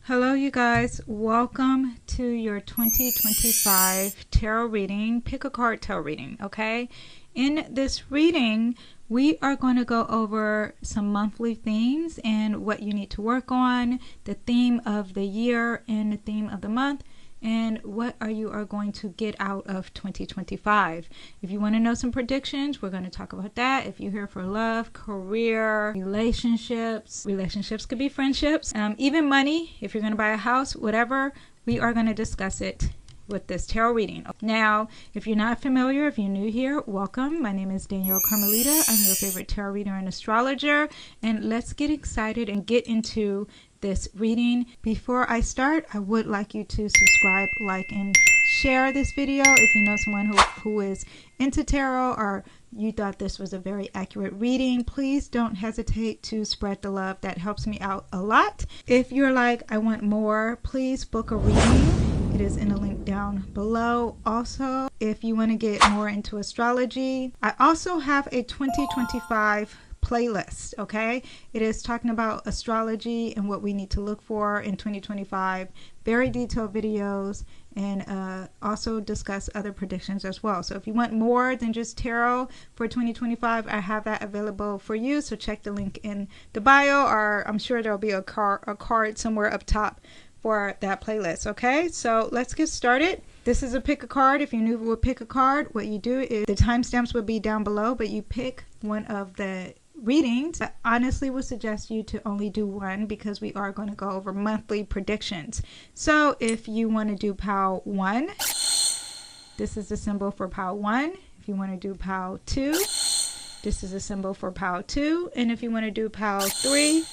Hello you guys, welcome to your 2025 tarot reading, pick a card tarot reading, okay? In this reading, we are going to go over some monthly themes and what you need to work on, the theme of the year and the theme of the month, and what you are going to get out of 2025. If you want to know some predictions, we're going to talk about that. If you're here for love, career, relationships could be friendships, even money, if you're going to buy a house, whatever, we are going to discuss it with this tarot reading. Now, if you're not familiar, if you're new here, welcome. My name is Danyell Carmelita. I'm your favorite tarot reader and astrologer, and let's get excited and get into this reading. Before I start, I would like you to subscribe, like, and share this video if you know someone who is into tarot or you thought this was a very accurate reading. Please don't hesitate to spread the love. That helps me out a lot. If you're like, I want more, please book a reading. It is in a link down below. Also, if you want to get more into astrology, I also have a 2025 playlist, okay? It is talking about astrology and what we need to look for in 2025. Very detailed videos, and also discuss other predictions as well. So if you want more than just tarot for 2025, I have that available for you. So check the link in the bio, or I'm sure there'll be a card somewhere up top for that playlist. Okay, so let's get started. This is a pick a card. If you're new with pick a card, what you do is the timestamps will be down below, but you pick one of the readings. I honestly would suggest you to only do one because we are going to go over monthly predictions. So if you want to do pile 1, this is the symbol for pile 1. If you want to do pile 2, this is the symbol for pile 2. And if you want to do pile 3,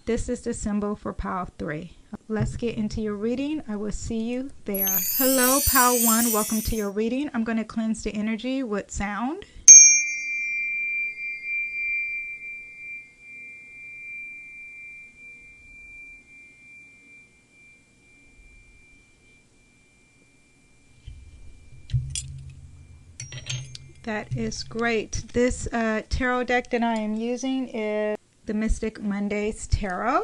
this is the symbol for pile 3. Let's get into your reading. I will see you there. Hello, pile 1. Welcome to your reading. I'm going to cleanse the energy with sound. That is great. This tarot deck that I am using is the Mystic Mondays Tarot.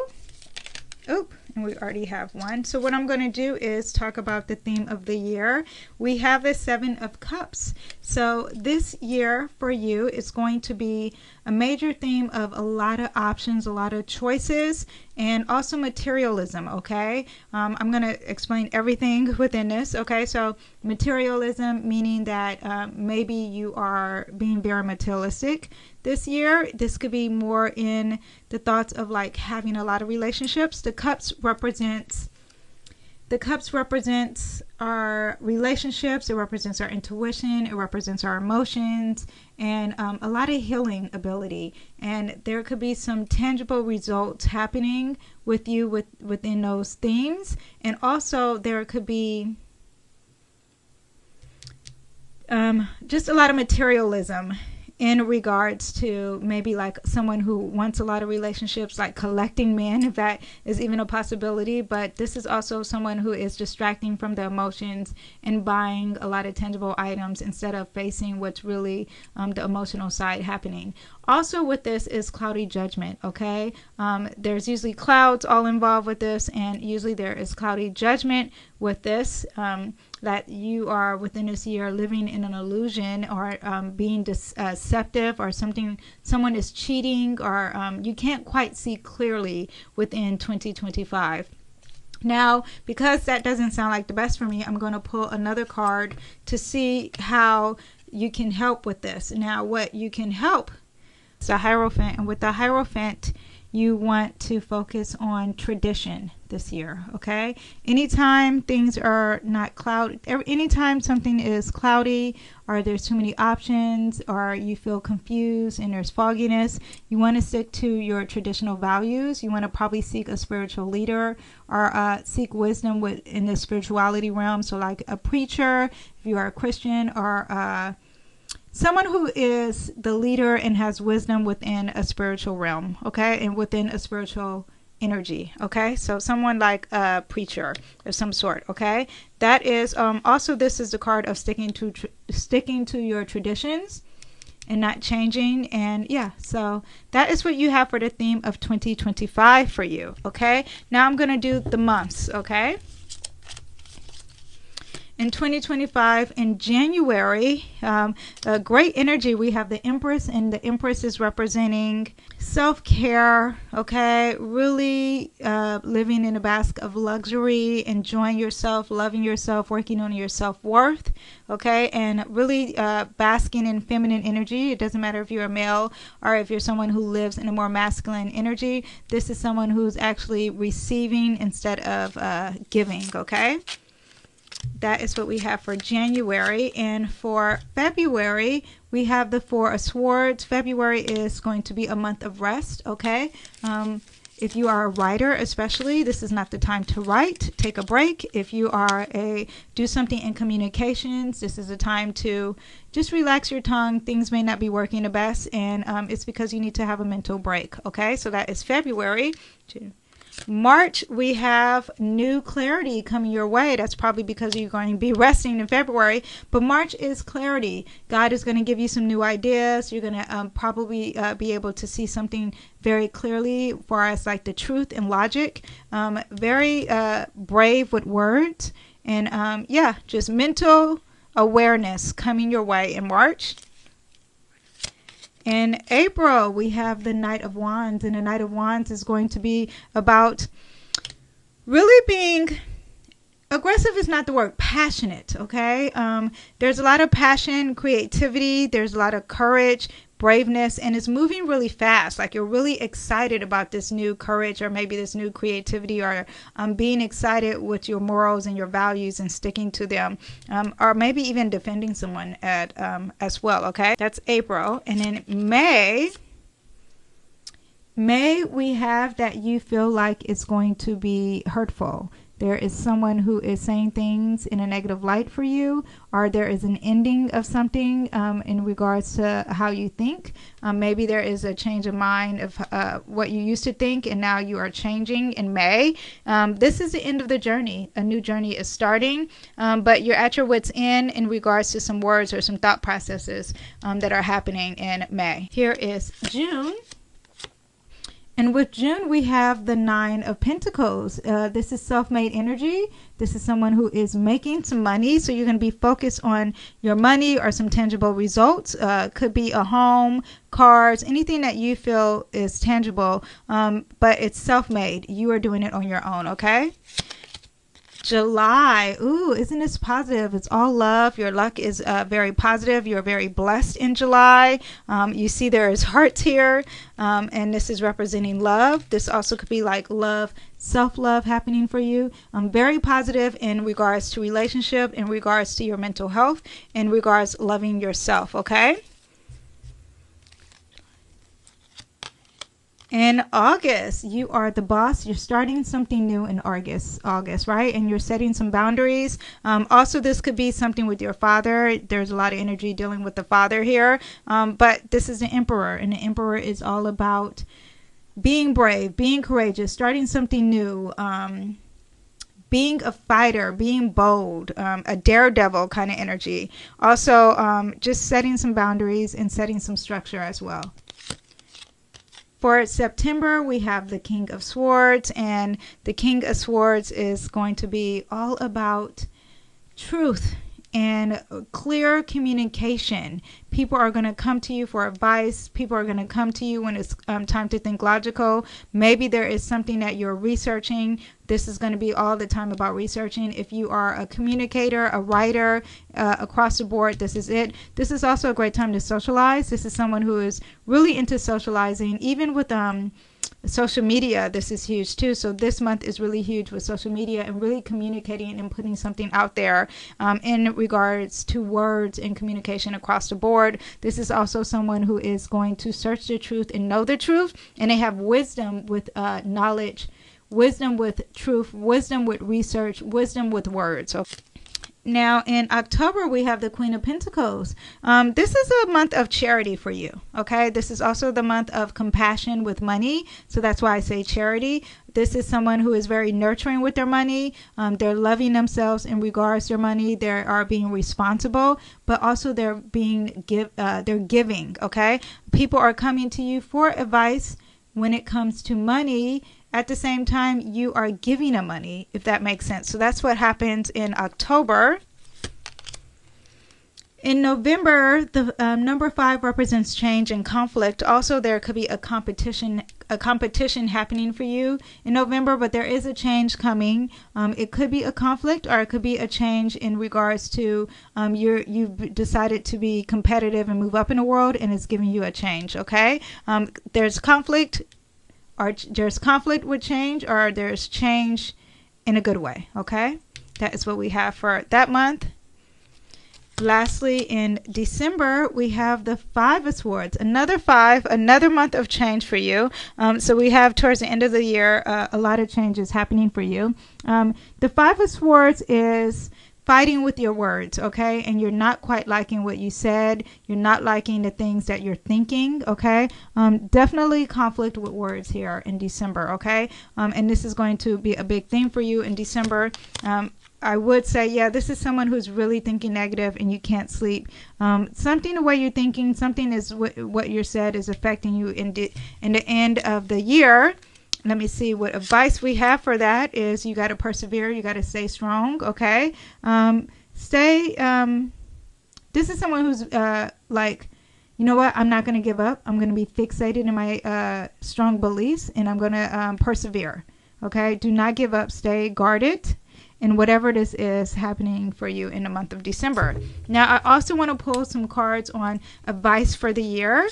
Oop, and we already have one. So what I'm going to do is talk about the theme of the year. We have the 7 of Cups. So this year for you is going to be a major theme of a lot of options, a lot of choices, and also materialism, okay? I'm going to explain everything within this, okay? So materialism, meaning that maybe you are being very materialistic this year. This could be more in the thoughts of like having a lot of relationships. The cups represents our relationships. It represents our intuition. It represents our emotions, and a lot of healing ability. And there could be some tangible results happening with you within those themes. And also there could be just a lot of materialism in regards to maybe like someone who wants a lot of relationships, like collecting men, if that is even a possibility. But this is also someone who is distracting from the emotions and buying a lot of tangible items instead of facing what's really the emotional side happening. Also with this is cloudy judgment, okay? There's usually clouds all involved with this, and usually there is cloudy judgment with this, that you are within this year living in an illusion, or being deceptive, or someone is cheating, or you can't quite see clearly within 2025. Now, because that doesn't sound like the best for me, I'm going to pull another card to see how you can help with this. Now, what you can help is the Hierophant, and with the Hierophant, you want to focus on tradition this year, okay? Anytime things are not cloudy, anytime something is cloudy, or there's too many options, or you feel confused and there's fogginess, you want to stick to your traditional values. You want to probably seek a spiritual leader, or seek wisdom in the spirituality realm. So like a preacher, if you are a Christian, or someone who is the leader and has wisdom within a spiritual realm, okay, and within a spiritual energy, okay? So someone like a preacher of some sort, okay? That is also, this is the card of sticking to your traditions and not changing. And yeah, so that is what you have for the theme of 2025 for you. Okay, now I'm going to do the months. Okay, in 2025, in January, a great energy. We have the Empress, and the Empress is representing self-care. Okay, really living in a basque of luxury, enjoying yourself, loving yourself, working on your self-worth. Okay, and really basking in feminine energy. It doesn't matter if you're a male or if you're someone who lives in a more masculine energy. This is someone who's actually receiving instead of giving. Okay, that is what we have for January. And for February, we have the Four of Swords. February is going to be a month of rest. Okay, if you are a writer, especially, this is not the time to write. Take a break. If you are do something in communications, this is a time to just relax your tongue. Things may not be working the best, and it's because you need to have a mental break. Okay, so that is February. March, we have new clarity coming your way. That's probably because you're going to be resting in February, but March is clarity. God is going to give you some new ideas. You're going to probably be able to see something very clearly for us, like the truth and logic. Very brave with words, and yeah, just mental awareness coming your way in March. In April, we have the Knight of Wands, and the Knight of Wands is going to be about really being aggressive is not the word, passionate. Okay, there's a lot of passion, creativity, there's a lot of courage, braveness, and it's moving really fast. Like you're really excited about this new courage, or maybe this new creativity, or being excited with your morals and your values and sticking to them, or maybe even defending someone as well. Okay, that's April. And then May, we have that you feel like it's going to be hurtful. There is someone who is saying things in a negative light for you, or there is an ending of something in regards to how you think. Maybe there is a change of mind of what you used to think, and now you are changing in May. This is the end of the journey. A new journey is starting, but you're at your wit's end in regards to some words or some thought processes that are happening in May. Here is June. And with June, we have the Nine of Pentacles. This is self-made energy. This is someone who is making some money. So you're going to be focused on your money or some tangible results. Could be a home, cars, anything that you feel is tangible, but it's self-made. You are doing it on your own, okay? July, ooh, isn't this positive? It's all love. Your luck is very positive. You're very blessed in July. You see there is hearts here, and this is representing love. This also could be like love, self-love happening for you. Very positive in regards to relationship, in regards to your mental health, in regards loving yourself, okay? In August, you are the boss. You're starting something new in August, right? And you're setting some boundaries. Also, this could be something with your father. There's a lot of energy dealing with the father here. But this is the Emperor, and the Emperor is all about being brave, being courageous, starting something new, being a fighter, being bold, a daredevil kind of energy. Also, just setting some boundaries and setting some structure as well. For September, we have the King of Swords, and the King of Swords is going to be all about truth and clear communication. People are going to come to you for advice. People are going to come to you when it's time to think logical. Maybe there is something that you're researching. This is going to be all the time about researching. If you are a communicator, a writer, across the board, this is it. This is also a great time to socialize. This is someone who is really into socializing, even with social media. This is huge too. So this month is really huge with social media and really communicating and putting something out there in regards to words and communication across the board. This is also someone who is going to search the truth and know the truth, and they have wisdom with knowledge, wisdom with truth, wisdom with research, wisdom with words. So Now, in October, we have the Queen of Pentacles. This is a month of charity for you, okay? This is also the month of compassion with money, so that's why I say charity. This is someone who is very nurturing with their money. They're loving themselves in regards to their money. They are being responsible, but also they're giving, okay? People are coming to you for advice when it comes to money. At the same time, you are giving them money, if that makes sense. So that's what happens in October. In November, the number 5 represents change and conflict. Also, there could be a competition happening for you in November, but there is a change coming. It could be a conflict, or it could be a change in regards to you've decided to be competitive and move up in the world, and it's giving you a change. Okay, there's conflict. Or there's conflict with change, or there's change in a good way. Okay, that is what we have for that month. Lastly, in December, we have the 5 of Swords. Another 5, another month of change for you. So we have towards the end of the year a lot of changes happening for you. The 5 of Swords is fighting with your words, okay? And you're not quite liking what you said. You're not liking the things that you're thinking, okay? Definitely conflict with words here in December, okay? And this is going to be a big thing for you in December. I would say, yeah, this is someone who's really thinking negative and you can't sleep. Something the way you're thinking, something is what you said is affecting you in the end of the year. Let me see what advice we have for that is you got to persevere. You got to stay strong. Okay. This is someone who's like, you know what? I'm not going to give up. I'm going to be fixated in my strong beliefs, and I'm going to persevere. Okay. Do not give up. Stay guarded in whatever this is happening for you in the month of December. Now, I also want to pull some cards on advice for the year.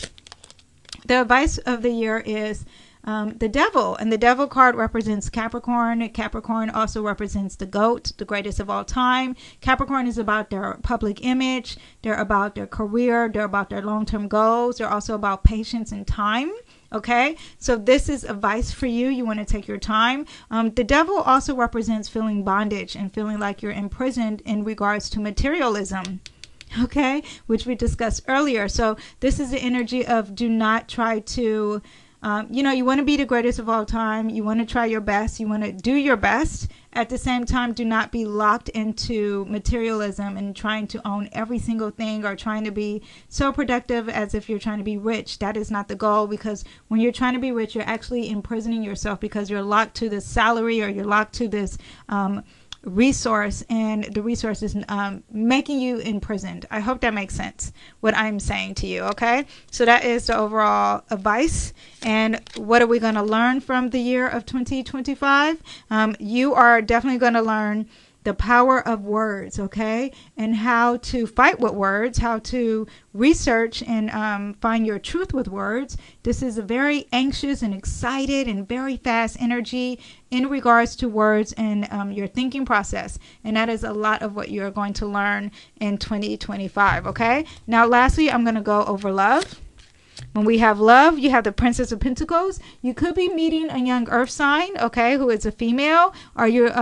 The advice of the year is the Devil, and the Devil card represents Capricorn. Capricorn also represents the goat, the greatest of all time. Capricorn is about their public image. They're about their career. They're about their long-term goals. They're also about patience and time. Okay, so this is advice for you. You want to take your time. The Devil also represents feeling bondage and feeling like you're imprisoned in regards to materialism. Okay, which we discussed earlier. So this is the energy of do not try to you want to be the greatest of all time. You want to try your best. You want to do your best. At the same time, do not be locked into materialism and trying to own every single thing or trying to be so productive as if you're trying to be rich. That is not the goal, because when you're trying to be rich, you're actually imprisoning yourself because you're locked to this salary or you're locked to this resource, and the resource is making you imprisoned. I hope that makes sense what I'm saying to you. Okay, so that is the overall advice. And what are we going to learn from the year of 2025? You are definitely going to learn the power of words, okay, and how to fight with words, how to research and find your truth with words. This is a very anxious and excited and very fast energy in regards to words and your thinking process. And that is a lot of what you're going to learn in 2025, okay? Now, lastly, I'm going to go over love. When we have love, you have the Princess of Pentacles. You could be meeting a young earth sign, okay, who is a female, or you're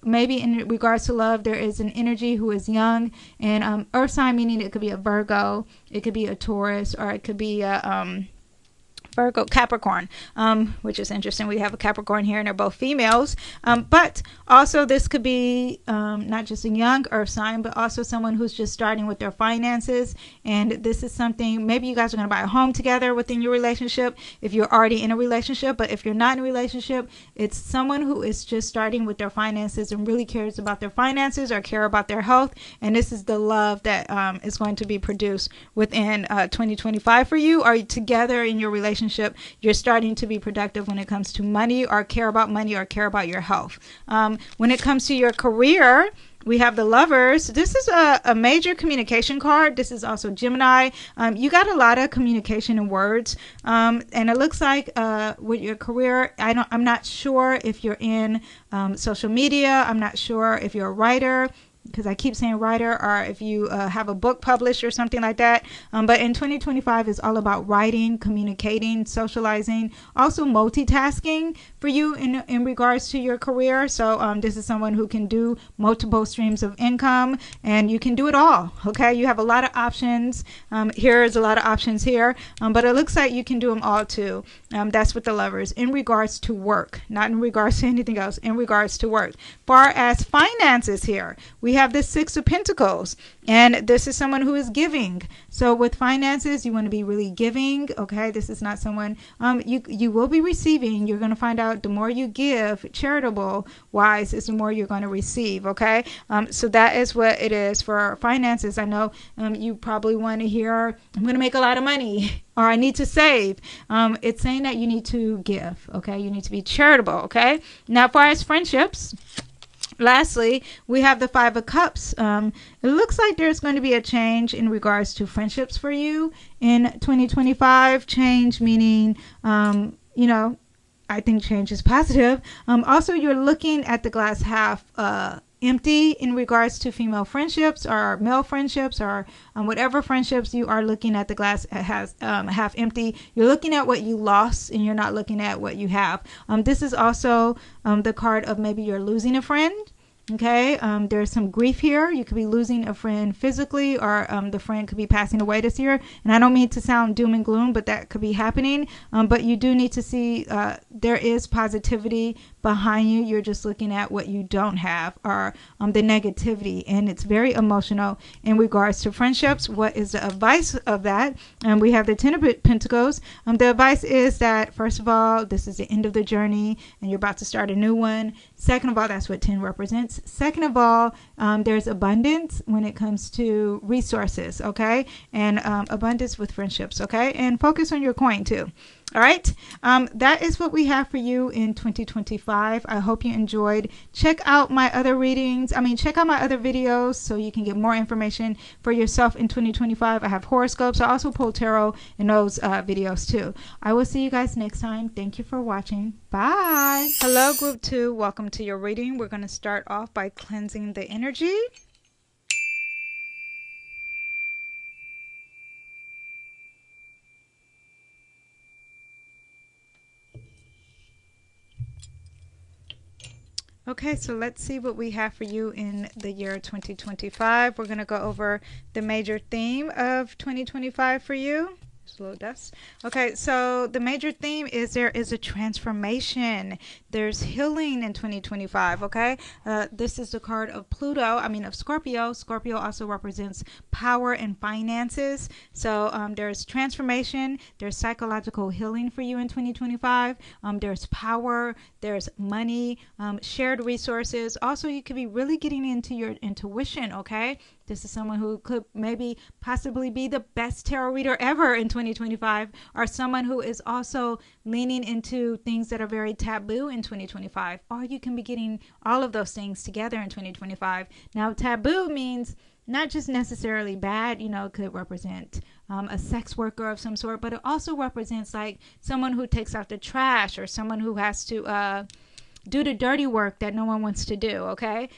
maybe in regards to love, there is an energy who is young, and earth sign meaning it could be a Virgo, it could be a Taurus, or it could be a Virgo, Capricorn, which is interesting. We have a Capricorn here and they're both females. But also this could be not just a young earth sign, but also someone who's just starting with their finances. And this is something, maybe you guys are going to buy a home together within your relationship if you're already in a relationship. But if you're not in a relationship, it's someone who is just starting with their finances and really cares about their finances or care about their health. And this is the love that is going to be produced within 2025 for you, or together in your relationship. You're starting to be productive when it comes to money or care about your health. When it comes to your career, we have the Lovers. This is a major communication card. This is also Gemini. You got a lot of communication in words. And it looks like with your career, I'm not sure if you're in social media. I'm not sure if you're a writer. because I keep saying writer, or if you have a book published or something like that. But in 2025 is all about writing, communicating, socializing, also multitasking for you in regards to your career. So this is someone who can do multiple streams of income, and you can do it all. Okay, you have a lot of options. Here's a lot of options here, but it looks like you can do them all too. That's with the Lovers in regards to work, not in regards to anything else, in regards to work. Far as finances here, we have the Six of Pentacles, and this is someone who is giving. So with finances, you want to be really giving. Okay, this is not someone you will be receiving. You're going to find out the more you give charitable wise is the more you're going to receive. Okay, so that is what it is for finances. I know you probably want to hear, I'm going to make a lot of money, or I need to save. It's saying that you need to give. Okay, you need to be charitable. Okay, now as far as friendships, lastly, we have the Five of Cups. It looks like there's going to be a change in regards to friendships for you in 2025. Change meaning, I think change is positive. Also, you're looking at the glass half empty in regards to female friendships or male friendships, or whatever friendships you are looking at the glass has half empty. You're looking at what you lost and you're not looking at what you have. This is also the card of maybe you're losing a friend. Okay, there's some grief here. You could be losing a friend physically, or the friend could be passing away this year. And I don't mean to sound doom and gloom, but that could be happening. But you do need to see there is positivity behind you. You're just looking at what you don't have, or the negativity. And it's very emotional in regards to friendships. What is the advice of that? We have the Ten of Pentacles. The advice is that, first of all, this is the end of the journey and you're about to start a new one. Second of all, that's what 10 represents. Second of all, there's abundance when it comes to resources, okay? And abundance with friendships, okay? And focus on your coin too. All right, that is what we have for you in 2025. I hope you enjoyed. Check out my other readings. Check out my other videos so you can get more information for yourself in 2025. I have horoscopes. I also pull tarot in those videos too. I will see you guys next time. Thank you for watching. Bye. Hello, Group 2. Welcome to your reading. We're going to start off by cleansing the energy. Okay, so let's see what we have for you in the year 2025. We're going to go over the major theme of 2025 for you. Just a little dust. Okay, so the major theme is there is a transformation. There's healing in 2025, okay? This is the card of Pluto, of Scorpio. Scorpio also represents power and finances. So there's transformation. There's psychological healing for you in 2025. There's power. There's money, shared resources. Also, you could be really getting into your intuition, okay? This is someone who could maybe possibly be the best tarot reader ever in 2025, or someone who is also leaning into things that are very taboo in 2025. Or you can be getting all of those things together in 2025. Now, taboo means not just necessarily bad, it could represent a sex worker of some sort, but it also represents like someone who takes out the trash, or someone who has to do the dirty work that no one wants to do, okay?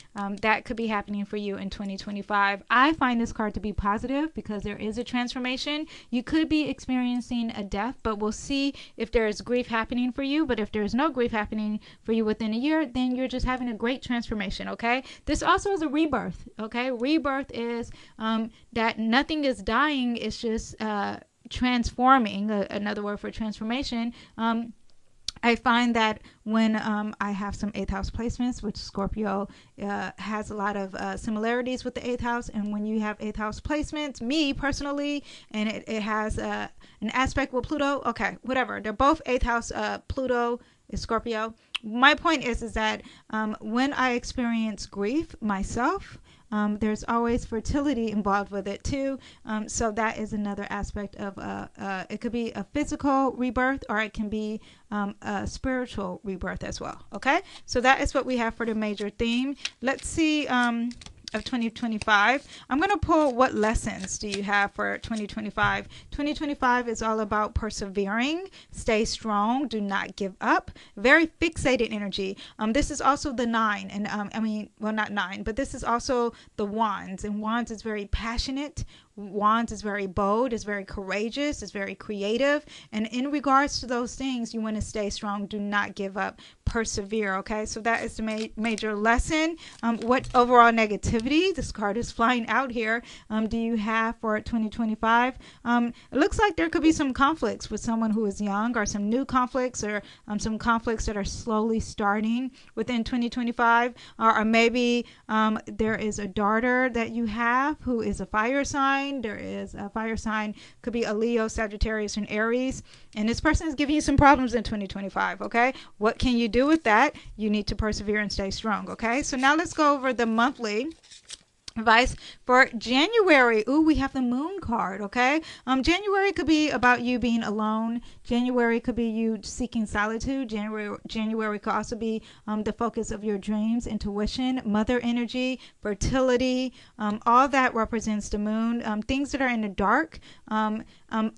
That could be happening for you in 2025. I find this card to be positive because there is a transformation. You could be experiencing a death, but we'll see if there is grief happening for you. But if there's no grief happening for you within a year, then you're just having a great transformation, okay? This also is a rebirth, okay? Rebirth is that nothing is dying. It's just transforming, another word for transformation. I find that when I have some 8th house placements, which Scorpio has a lot of similarities with the 8th house, and when you have 8th house placements, me personally, and it has an aspect with Pluto, okay, whatever. They're both 8th house. Pluto is Scorpio. My point is that when I experience grief myself, there's always fertility involved with it too. So that is another aspect of it could be a physical rebirth, or it can be a spiritual rebirth as well. Okay, so that is what we have for the major theme. Let's see. of 2025. I'm going to pull what lessons do you have for 2025. 2025 is all about persevering, stay strong, do not give up. Very fixated energy. This is also the 9, and well, not 9, but this is also the Wands, and Wands is very passionate. Wands is very bold, is very courageous, is very creative. And in regards to those things, you want to stay strong, do not give up, persevere. Okay, so that is the major lesson. What overall negativity, this card is flying out here, do you have for 2025? It looks like there could be some conflicts with someone who is young, or some new conflicts, or some conflicts that are slowly starting within 2025. Or maybe there is a daughter that you have who is a fire sign. There is a fire sign, could be a Leo, Sagittarius, and Aries, and this person is giving you some problems in 2025. Okay, what can you do with that? You need to persevere and stay strong. Okay, so now let's go over the monthly advice for January. Ooh, we have the Moon card. Okay, January could be about you being alone. January could be you seeking solitude. January could also be the focus of your dreams, intuition, mother energy, fertility. All that represents the Moon. Things that are in the dark,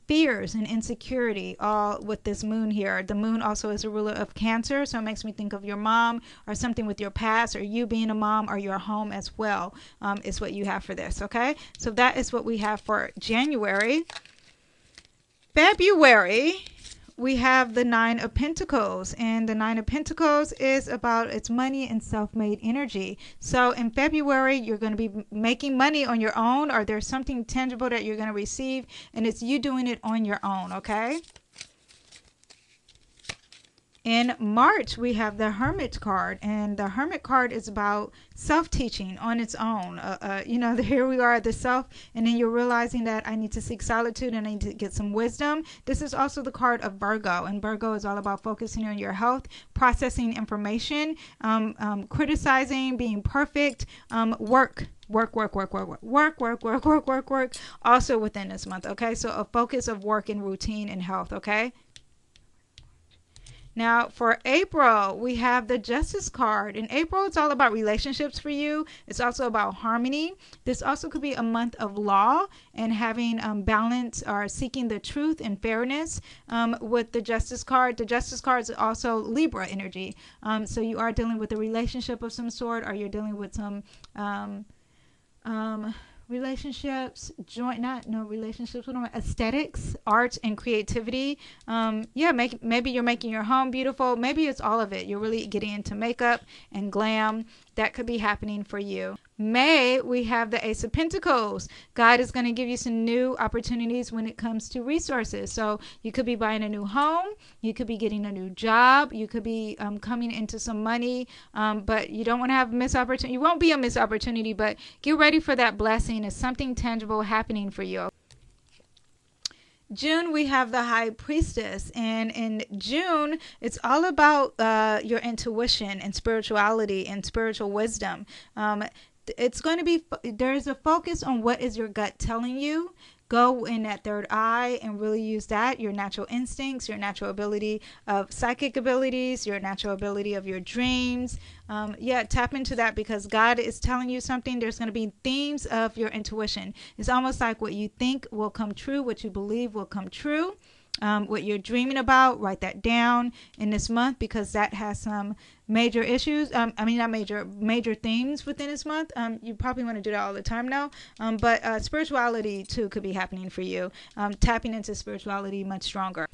fears and insecurity, all with this Moon here. The Moon also is a ruler of Cancer, so it makes me think of your mom, or something with your past, or you being a mom, or your home as well. Is what you have for this. Okay, so that is what we have for January. February, we have the 9 of Pentacles, and the 9 of Pentacles is about its money and self-made energy. So in February, you're going to be making money on your own, or there's something tangible that you're going to receive, and it's you doing it on your own. Okay. In March, we have the Hermit card, and the Hermit card is about self-teaching on its own. Here we are at the self, and then you're realizing that I need to seek solitude and I need to get some wisdom. This is also the card of Virgo, and Virgo is all about focusing on your health, processing information, criticizing, being perfect, work, also within this month. Okay, so a focus of work and routine and health. Okay. Now for April, we have the Justice card. In April, it's all about relationships for you. It's also about harmony. This also could be a month of law and having balance, or seeking the truth and fairness with the Justice card. The Justice card is also Libra energy. So you are dealing with a relationship of some sort, or you're dealing with some relationships, aesthetics, art, and creativity. Maybe you're making your home beautiful. Maybe it's all of it. You're really getting into makeup and glam. That could be happening for you. May, we have the Ace of Pentacles. God is going to give you some new opportunities when it comes to resources. So you could be buying a new home. You could be getting a new job. You could be coming into some money. But you don't want to have a missed opportunity. You won't be a missed opportunity, but get ready for that blessing. It's something tangible happening for you. June, we have the High Priestess, and in June, it's all about your intuition and spirituality and spiritual wisdom. It's going to be, there's a focus on what is your gut telling you. Go in that third eye and really use that, your natural instincts, your natural ability of psychic abilities, your natural ability of your dreams. Tap into that, because God is telling you something. There's going to be themes of your intuition. It's almost like what you think will come true, what you believe will come true. What you're dreaming about, write that down in this month, because that has some major issues. Not major themes within this month. You probably want to do that all the time now. But spirituality too could be happening for you. Tapping into spirituality much stronger.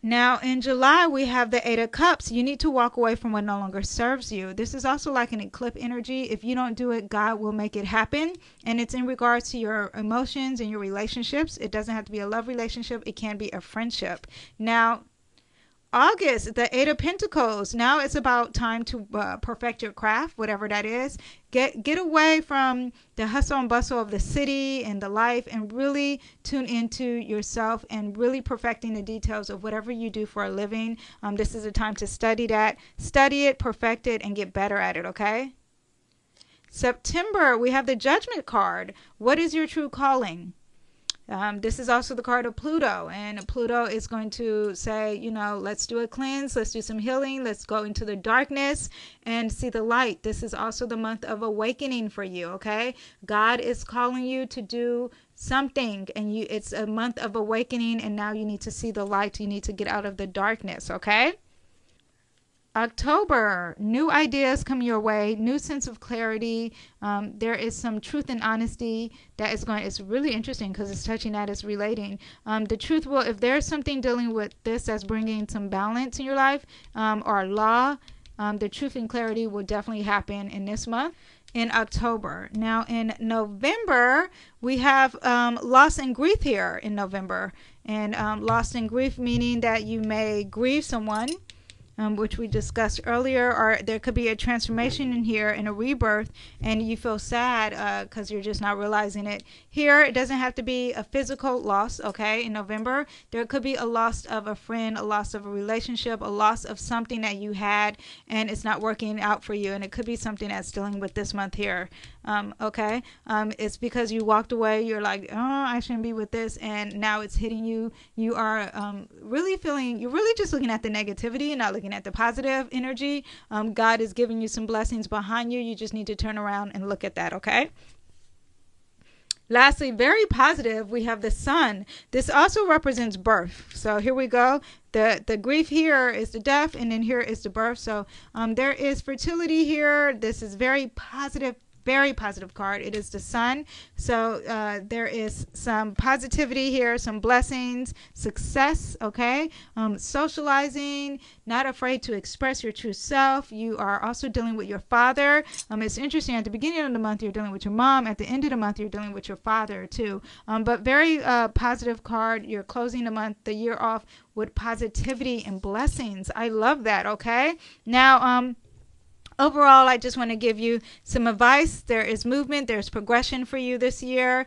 Now in July, we have the 8 of Cups. You need to walk away from what no longer serves you. This is also like an eclipse energy. If you don't do it, God will make it happen. And it's in regards to your emotions and your relationships. It doesn't have to be a love relationship. It can be a friendship. Now, August, the 8 of Pentacles. Now it's about time to perfect your craft, whatever that is. Get away from the hustle and bustle of the city and the life, and really tune into yourself and really perfecting the details of whatever you do for a living. This is a time to study that. Study it, perfect it, and get better at it, okay? September, we have the Judgment card. What is your true calling? This is also the card of Pluto, and Pluto is going to say, you know, let's do a cleanse, let's do some healing, let's go into the darkness and see the light. This is also the month of awakening for you, okay? God is calling you to do something, and it's a month of awakening, and now you need to see the light. You need to get out of the darkness, okay? October, new ideas come your way, new sense of clarity. There is some truth and honesty that is going, it's really interesting because it's touching that, it's relating. The truth will, if there's something dealing with this that's bringing some balance in your life, or law, the truth and clarity will definitely happen in this month. In October. Now in November, we have loss and grief here in November. And loss and grief meaning that you may grieve someone, which we discussed earlier, or there could be a transformation in here and a rebirth, and you feel sad because you're just not realizing it. Here, it doesn't have to be a physical loss, okay? In November, there could be a loss of a friend, a loss of a relationship, a loss of something that you had, and it's not working out for you, and it could be something that's dealing with this month here, okay? It's because you walked away, you're like, oh, I shouldn't be with this, and now it's hitting you. You are really feeling, you're really just looking at the negativity and not looking at the positive energy. God is giving you some blessings behind you. You just need to turn around and look at that, okay? Lastly, very positive, we have the sun. This also represents birth. So here we go. The grief here is the death, and then here is the birth. So there is fertility here. This is very positive card. It is the sun. So there is some positivity here, some blessings, success, okay? Socializing, not afraid to express your true self. You are also dealing with your father. It's interesting, at the beginning of the month, you're dealing with your mom. At the end of the month, you're dealing with your father too. But very positive card. You're closing the month, the year off with positivity and blessings. I love that, okay? Now, overall, I just want to give you some advice. There is movement. There's progression for you this year.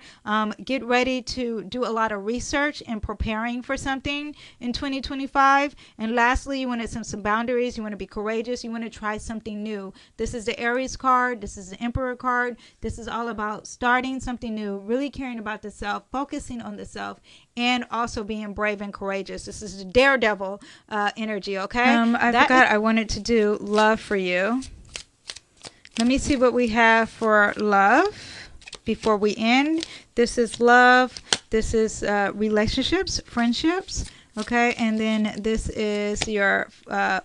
Get ready to do a lot of research and preparing for something in 2025. And lastly, you want to set some boundaries. You want to be courageous. You want to try something new. This is the Aries card. This is the Emperor card. This is all about starting something new, really caring about the self, focusing on the self, and also being brave and courageous. This is the daredevil energy, okay? I forgot I wanted to do love for you. Let me see what we have for love before we end. This is love. This is relationships, friendships. Okay, and then this is your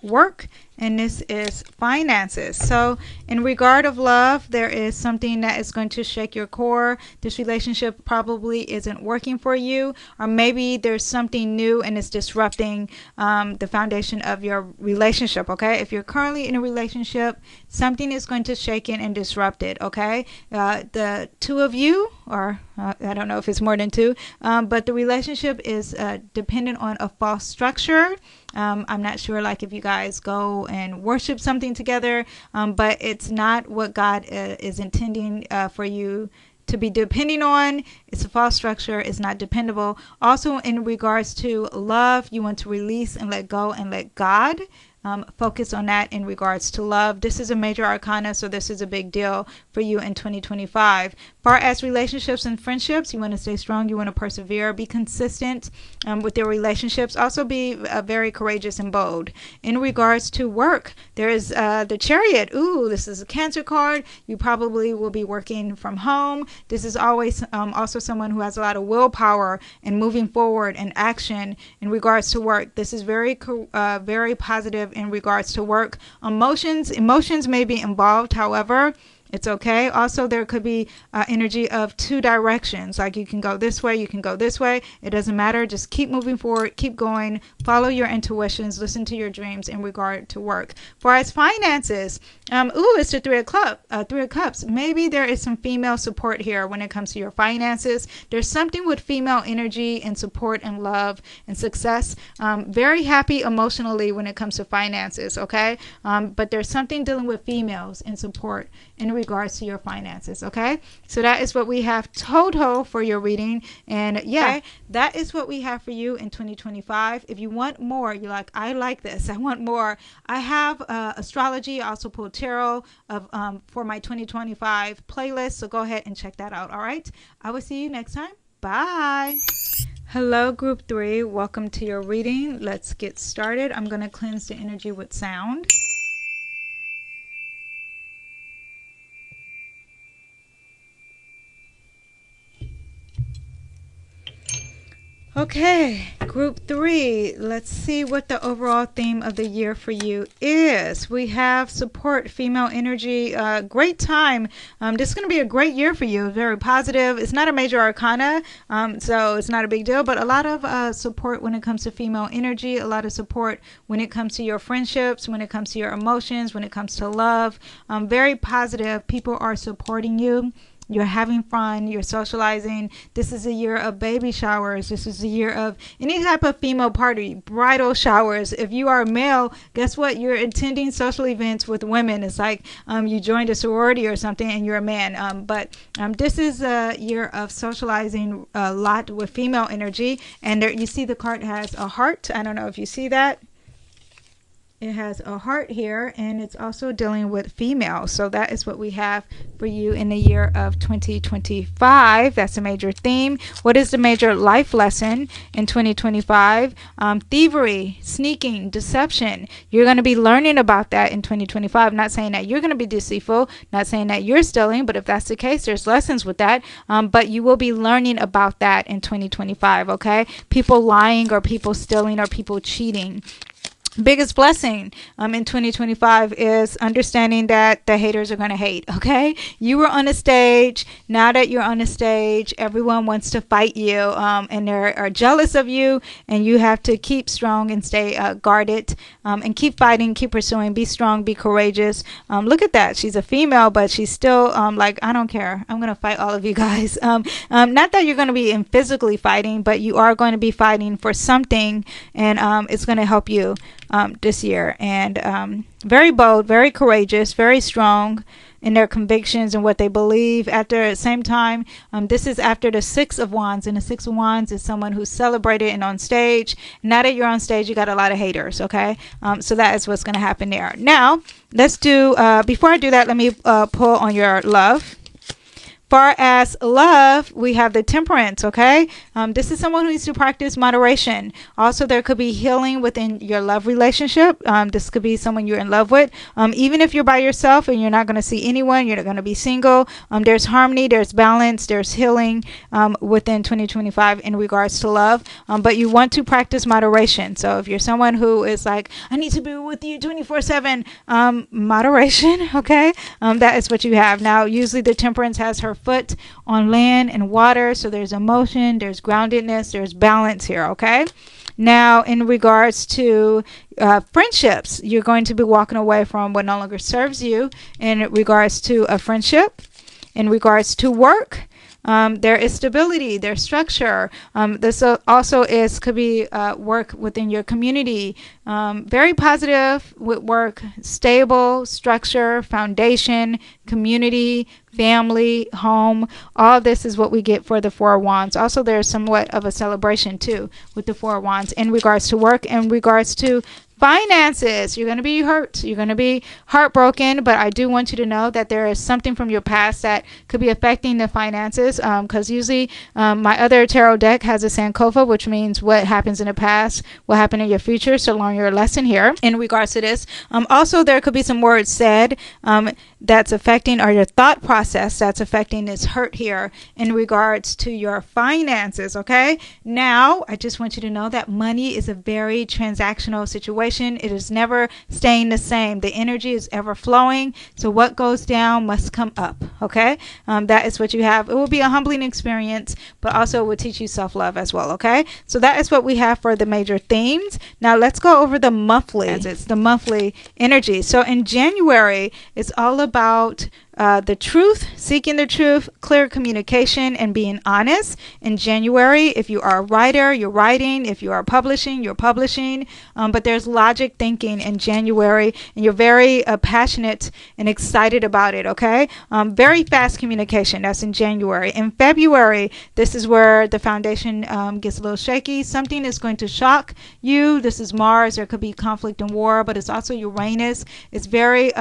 work, and this is finances. So in regard of love, there is something that is going to shake your core. This relationship probably isn't working for you, or maybe there's something new and it's disrupting the foundation of your relationship. Okay, if you're currently in a relationship, something is going to shake it and disrupt it. Okay, the two of you, or I don't know if it's more than two, but the relationship is dependent on a false structure. I'm not sure, like, if you guys go and worship something together, but it's not what God is intending for you to be depending on. It's a false structure. It's not dependable. Also, in regards to love, you want to release and let go and let God focus on that in regards to love. This is a major arcana, so this is a big deal for you in 2025. Far as relationships and friendships, you want to stay strong, you want to persevere, be consistent with your relationships. Also be very courageous and bold. In regards to work, there is the Chariot. Ooh, this is a Cancer card. You probably will be working from home. This is always also someone who has a lot of willpower and moving forward and action in regards to work. This is very positive in regards to work. Emotions may be involved, however, it's okay. Also, there could be energy of two directions. Like, you can go this way, you can go this way. It doesn't matter. Just keep moving forward, keep going, follow your intuitions, listen to your dreams in regard to work. For as finances, it's the Three of Cups. Maybe there is some female support here when it comes to your finances. There's something with female energy and support and love and success. Very happy emotionally when it comes to finances, okay? But there's something dealing with females and support in regards to your finances, okay? So that is what we have total for your reading. And yeah, that is what we have for you in 2025. If you want more, you're like, I like this, I want more, I have astrology. I also pulled tarot for my 2025 playlist, so go ahead and check that out. All right, I will see you next time. Bye. Bye. Hello, Group 3. Welcome to your reading. Let's get started. I'm going to cleanse the energy with sound. Okay, Group 3, let's see what the overall theme of the year for you is. We have support, female energy, great time. This is going to be a great year for you, very positive. It's not a major arcana, so it's not a big deal, but a lot of support when it comes to female energy, a lot of support when it comes to your friendships, when it comes to your emotions, when it comes to love. Very positive. People are supporting you. You're having fun, you're socializing. This is a year of baby showers. This is a year of any type of female party, bridal showers. If you are a male, guess what? You're attending social events with women. It's like you joined a sorority or something and you're a man. But this is a year of socializing a lot with female energy. And there, you see the card has a heart. I don't know if you see that. It has a heart here, and it's also dealing with female. So that is what we have for you in the year of 2025. That's a major theme. What is the major life lesson in 2025? Thievery, sneaking, deception. You're going to be learning about that in 2025. Not saying that you're going to be deceitful, not saying that you're stealing, but if that's the case, there's lessons with that. But you will be learning about that in 2025, okay? People lying or people stealing or people cheating. Biggest blessing in 2025 is understanding that the haters are going to hate, okay? You were on a stage. Now that you're on a stage, everyone wants to fight you, and they are jealous of you, and you have to keep strong and stay guarded, and keep fighting, keep pursuing, be strong, be courageous. Look at that. She's a female, but she's still like, I don't care. I'm going to fight all of you guys. Not that you're going to be in physically fighting, but you are going to be fighting for something, and it's going to help you this year. And very bold, very courageous, very strong in their convictions and what they believe. At the same time, this is after the Six of Wands, and the Six of Wands is someone who's celebrated and on stage. Now that you're on stage, you got a lot of haters, okay? So that is what's going to happen there. Now, let's do, before I do that, let me pull on your love. Far as love, we have the Temperance, okay? This is someone who needs to practice moderation. Also, there could be healing within your love relationship. This could be someone you're in love with. Even if you're by yourself and you're not going to see anyone, you're not going to be single, there's harmony, there's balance, there's healing within 2025 in regards to love. But you want to practice moderation. So if you're someone who is like, I need to be with you 24/7, moderation, okay? That is what you have. Now, usually the Temperance has her foot on land and water, so there's emotion, there's groundedness, there's balance here, okay? Now, in regards to friendships, you're going to be walking away from what no longer serves you in regards to a friendship. In regards to work, there is stability, there's structure. This also could be work within your community. Very positive with work, stable, structure, foundation, community, family, home. All this is what we get for the Four of Wands. Also, there's somewhat of a celebration too with the Four of Wands in regards to work, in regards to finances. You're going to be hurt. You're going to be heartbroken, but I do want you to know that there is something from your past that could be affecting the finances, because usually my other tarot deck has a Sankofa, which means what happens in the past will happen in your future. So learn your lesson here in regards to this. Also, there could be some words said that's affecting, or your thought process that's affecting this hurt here in regards to your finances, okay? Now, I just want you to know that money is a very transactional situation. It is never staying the same. The energy is ever flowing. So what goes down must come up, okay? That is what you have. It will be a humbling experience, but also it will teach you self-love as well, okay? So that is what we have for the major themes. Now let's go over the monthly. It's the monthly energy. So in January, it's all about the truth, seeking the truth, clear communication, and being honest. In January, if you are a writer, you're writing. If you are publishing, you're publishing. But there's logic thinking in January, and you're very passionate and excited about it, okay? Very fast communication. That's in January. In February, this is where the foundation gets a little shaky. Something is going to shock you. This is Mars. There could be conflict and war, but it's also Uranus. It's very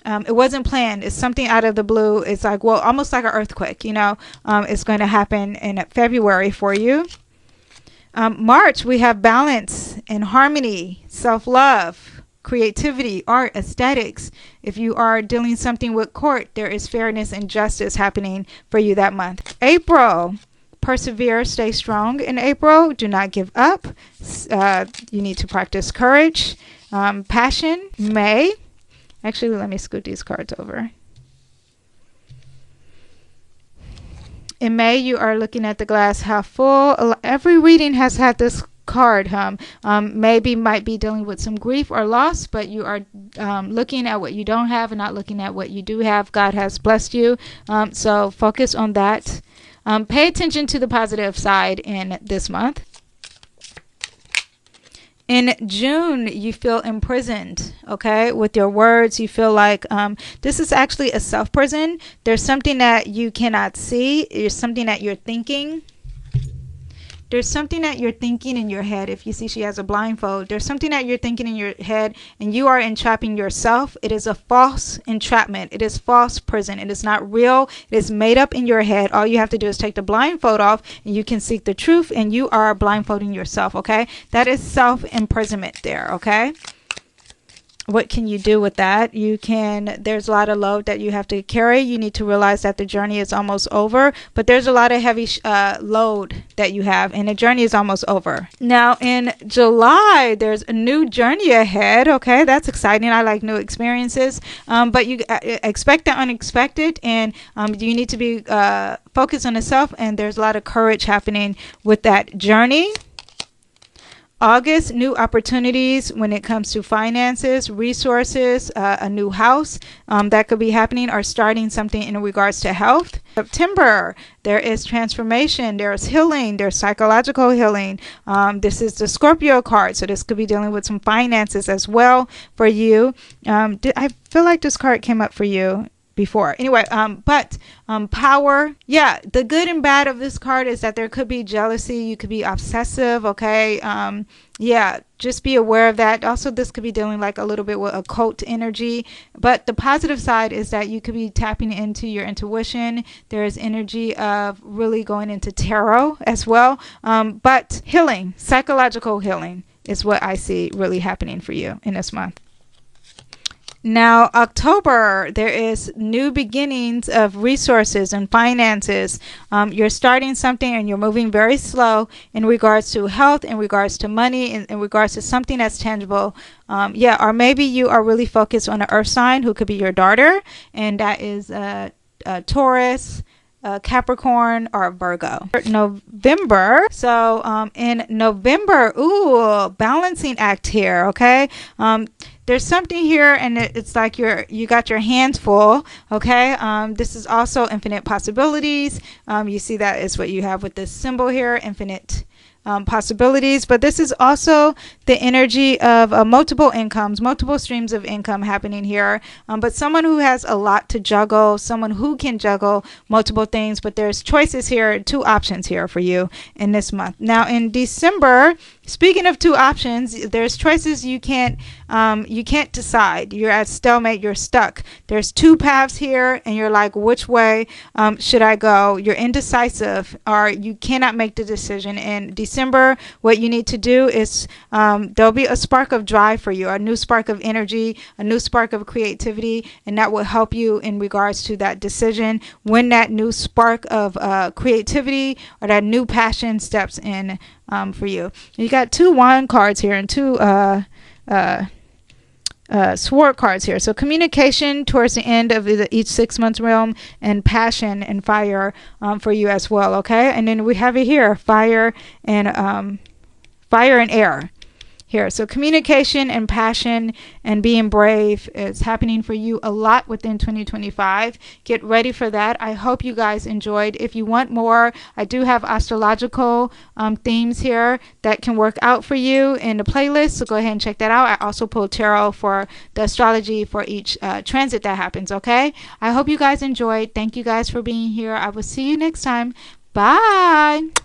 It wasn't planned. It's something out of the blue. It's like, well, almost like an earthquake, you know. It's going to happen in February for you. March, we have balance and harmony, self-love, creativity, art, aesthetics. If you are dealing something with court, there is fairness and justice happening for you that month. April, persevere, stay strong in April. Do not give up. You need to practice courage. Passion, May. Actually, let me scoot these cards over. In May, you are looking at the glass half full. Every reading has had this card. Maybe might be dealing with some grief or loss, but you are looking at what you don't have and not looking at what you do have. God has blessed you. So focus on that. Pay attention to the positive side in this month. In June, you feel imprisoned, okay, with your words. You feel like this is actually a self-prison. There's something that you cannot see. There's something that you're thinking. There's something that you're thinking in your head. If you see she has a blindfold, there's something that you're thinking in your head and you are entrapping yourself. It is a false entrapment. It is false prison. It is not real. It is made up in your head. All you have to do is take the blindfold off and you can seek the truth, and you are blindfolding yourself, okay? That is self-imprisonment there, okay? What can you do with that? You can, there's a lot of load that you have to carry. You need to realize that the journey is almost over, but there's a lot of heavy load that you have, and the journey is almost over. Now in July, there's a new journey ahead. Okay, that's exciting. I like new experiences, but you expect the unexpected, and you need to be focused on the self, and there's a lot of courage happening with that journey. August, new opportunities when it comes to finances, resources, a new house that could be happening, or starting something in regards to health. September, there is transformation, there's healing, there's psychological healing. This is the Scorpio card, so this could be dealing with some finances as well for you. I feel like this card came up for you before. Anyway, but power, yeah, the good and bad of this card is that there could be jealousy. You could be obsessive, okay? Yeah, just be aware of that. Also, this could be dealing like a little bit with occult energy, but the positive side is that you could be tapping into your intuition. There is energy of really going into tarot as well, but healing, psychological healing is what I see really happening for you in this month. Now, October, there is new beginnings of resources and finances. You're starting something and you're moving very slow in regards to health, in regards to money, in regards to something that's tangible. Yeah, or maybe you are really focused on an earth sign who could be your daughter, and that is Taurus, Capricorn, or Virgo. November, so in November, ooh, balancing act here, okay? There's something here, and it's like you got your hands full, okay? This is also infinite possibilities. You see that is what you have with this symbol here, infinite possibilities, but this is also the energy of multiple incomes, multiple streams of income happening here, but someone who has a lot to juggle, someone who can juggle multiple things, but there's choices here, two options here for you in this month. Now in December, speaking of two options, there's choices you can't decide. You're at stalemate, you're stuck. There's two paths here and you're like, which way should I go? You're indecisive, or you cannot make the decision. In December, what you need to do is there'll be a spark of drive for you, a new spark of energy, a new spark of creativity, and that will help you in regards to that decision when that new spark of creativity or that new passion steps in for you. You got two wand cards here and two sword cards here. So communication towards the end of each 6 month realm, and passion and fire for you as well, okay? And then we have it here, fire and air here. So communication and passion and being brave is happening for you a lot within 2025. Get ready for that. I hope you guys enjoyed. If you want more, I do have astrological themes here that can work out for you in the playlist, so go ahead and check that out. I also pull tarot for the astrology for each transit that happens, okay? I hope you guys enjoyed. Thank you guys for being here. I will see you next time. Bye.